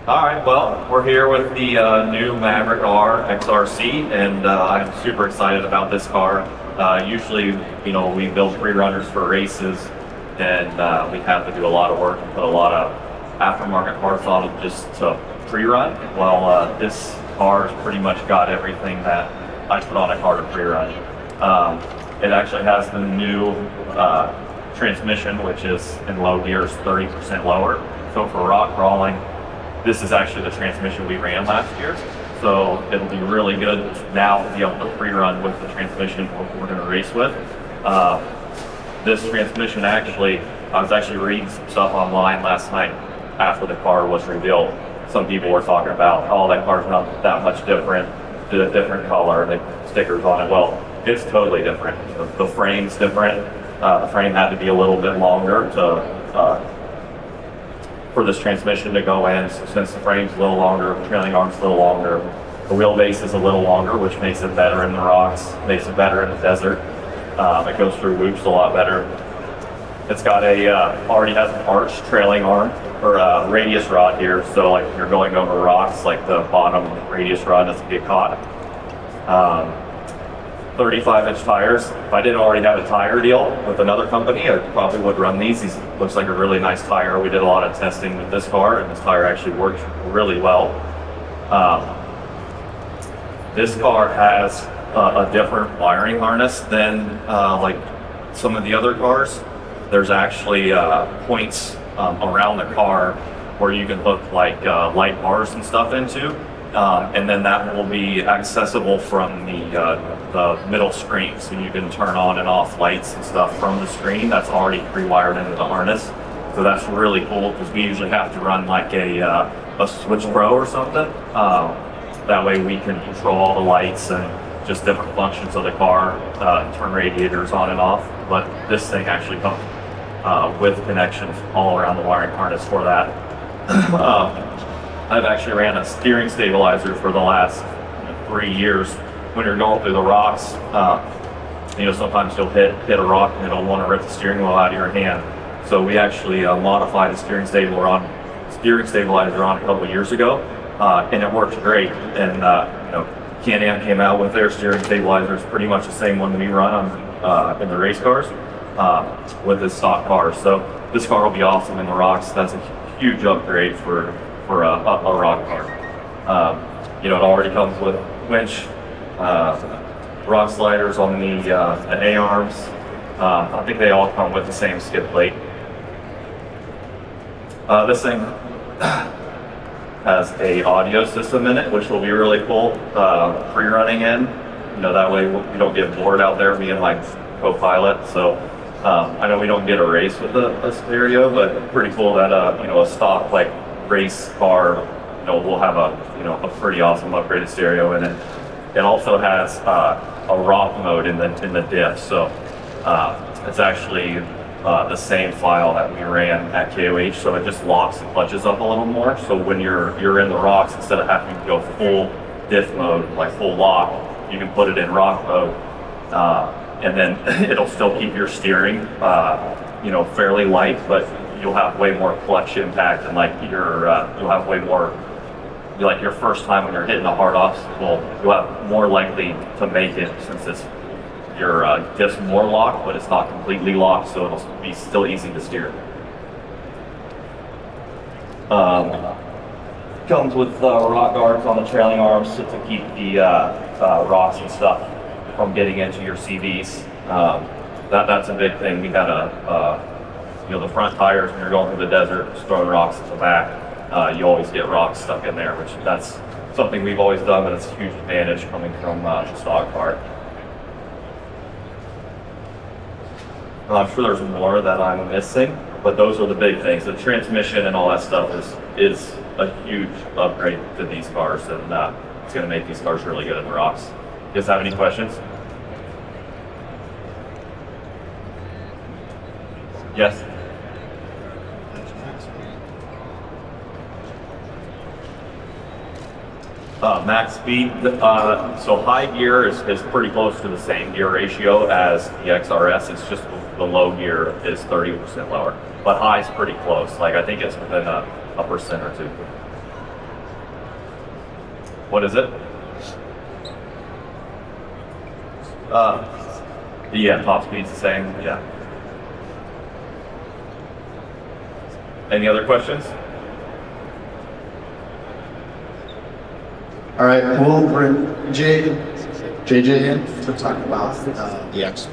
All right, well, we're here with the new Maverick R XRC, and I'm super excited about this car. Usually, we build pre-runners for races, and we have to do a lot of work and put a lot of aftermarket parts on it just to pre-run. Well, this car has pretty much got everything that I put on a car to pre-run. It actually has the new transmission, which is in low gears 30% lower. So for rock crawling, this is actually the transmission we ran last year, so it'll be really good now to be able to pre-run with the transmission we're going to race with. This transmission I was actually reading some stuff online last night after the car was revealed. Some people were talking about, oh, that car's not that much different, did a different color, the stickers on it. Well, it's totally different. The frame's different. The frame had to be a little bit longer for this transmission to go in, since the frame's a little longer, the trailing arm's a little longer, the wheelbase is a little longer, which makes it better in the rocks, makes it better in the desert. It goes through loops a lot better. It's got already has an arched trailing arm, or radius rod here, so like if you're going over rocks, like the bottom radius rod doesn't get caught. 35-inch tires. If I didn't already have a tire deal with another company, I probably would run these. These looks like a really nice tire. We did a lot of testing with this car, and this tire actually works really well. This car has a different wiring harness than like some of the other cars. There's actually points around the car where you can hook like light bars and stuff into. And then that will be accessible from the middle screen, so you can turn on and off lights and stuff from the screen. That's already pre-wired into the harness, so that's really cool because we usually have to run like a Switch Pro or something. That way we can control all the lights and just different functions of the car, turn radiators on and off. But this thing actually comes with connections all around the wiring harness for that. I've actually ran a steering stabilizer for the last 3 years. When you're going through the rocks, sometimes you'll hit a rock and it'll want to rip the steering wheel out of your hand. So we actually modified a steering stabilizer on a couple of years ago, and it works great. And Can-am came out with their steering stabilizers, pretty much the same one we run on in the race cars with this stock car. So this car will be awesome in the rocks. That's a huge upgrade for a rock car. It already comes with winch, rock sliders on the A-arms. I think they all come with the same skid plate. This thing has a audio system in it, which will be really cool pre-running in. That way you don't get bored out there being like co-pilot. So I know we don't get a race with a stereo, but pretty cool that a stock like race car, will have a pretty awesome upgraded stereo in it. It also has a rock mode in the diff, so it's actually the same file that we ran at KOH, so it just locks and clutches up a little more. So when you're in the rocks, instead of having to go full diff mode, like full lock, you can put it in rock mode, and then it'll still keep your steering fairly light, but you'll have way more clutch impact, and you'll have way more, like your first time when you're hitting a hard obstacle, you'll have more likely to make it, since your diff's more locked, but it's not completely locked, so it'll be still easy to steer. Comes with rock guards on the trailing arms to keep the rocks and stuff from getting into your CVs. That's a big thing. We had the front tires, when you're going through the desert, just throwing rocks at the back, you always get rocks stuck in there, which that's something we've always done, but it's a huge advantage coming from the stock car. I'm sure there's more that I'm missing, but those are the big things. The transmission and all that stuff is a huge upgrade to these cars, and it's going to make these cars really good in the rocks. You guys have any questions? Yes? Max speed, so high gear is pretty close to the same gear ratio as the XRS. It's just the low gear is 30% lower, but high is pretty close. Like I think it's within a percent or two. What is it? Yeah, top speed's the same. Yeah. Any other questions? All right, we'll bring JJ in to talk about the X.